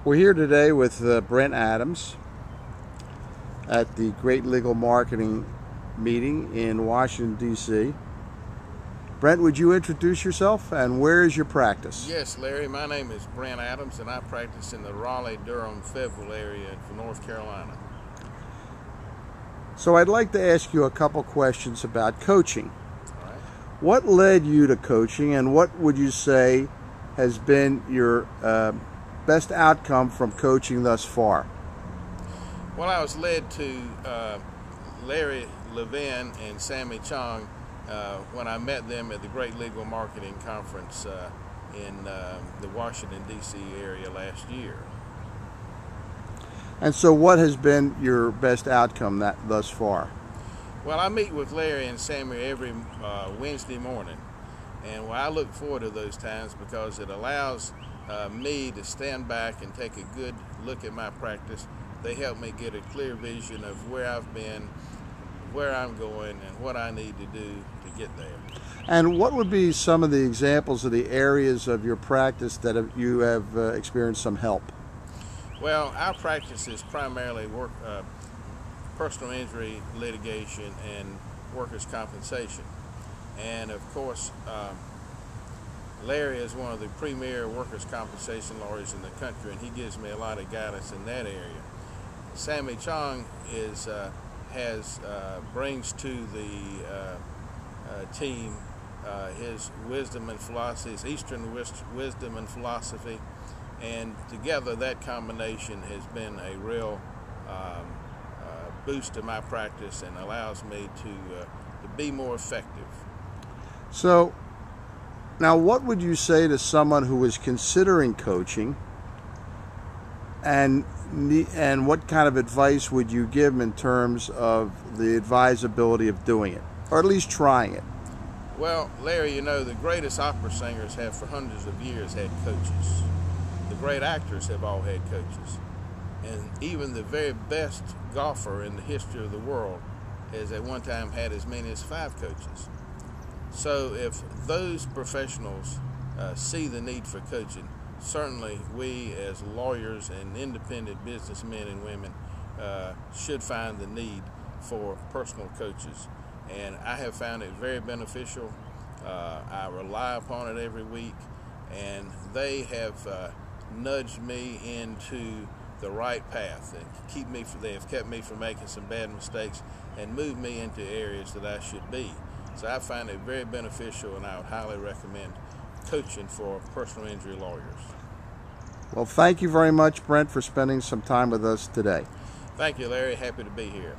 We're here today with Brent Adams at the Great Legal Marketing meeting in Washington, D.C. Brent, would you introduce yourself and where is your practice? Yes, Larry. My name is Brent Adams and I practice in the Raleigh-Durham, Fayetteville area in North Carolina. So I'd like to ask you a couple questions about coaching. All right. What led you to coaching, and what would you say has been your best outcome from coaching thus far? Well, I was led to Larry Levin and Samy Chong when I met them at the Great Legal Marketing Conference in the Washington, D.C. area last year. And so what has been your best outcome thus far? Well, I meet with Larry and Sammy every Wednesday morning, and I look forward to those times because it allows me to stand back and take a good look at my practice. They help me get a clear vision of where I've been, where I'm going, and what I need to do to get there. And what would be some of the examples of the areas of your practice that you have experienced some help? Well, our practice is primarily personal injury litigation and workers' compensation. And of course, Larry is one of the premier workers' compensation lawyers in the country, and he gives me a lot of guidance in that area. Samy Chong brings to the team his wisdom and philosophy, his Eastern wisdom and philosophy, and together that combination has been a real boost to my practice and allows me to be more effective. So now what would you say to someone who is considering coaching, and what kind of advice would you give them in terms of the advisability of doing it, or at least trying it? Well, Larry, you know, the greatest opera singers have for hundreds of years had coaches. The great actors have all had coaches. And even the very best golfer in the history of the world has at one time had as many as 5 coaches. So if those professionals see the need for coaching, certainly we as lawyers and independent businessmen and women should find the need for personal coaches. And I have found it very beneficial. I rely upon it every week, and they have nudged me into the right path and they have kept me from making some bad mistakes and moved me into areas that I should be. So I find it very beneficial, and I would highly recommend coaching for personal injury lawyers. Well, thank you very much, Brent, for spending some time with us today. Thank you, Larry. Happy to be here.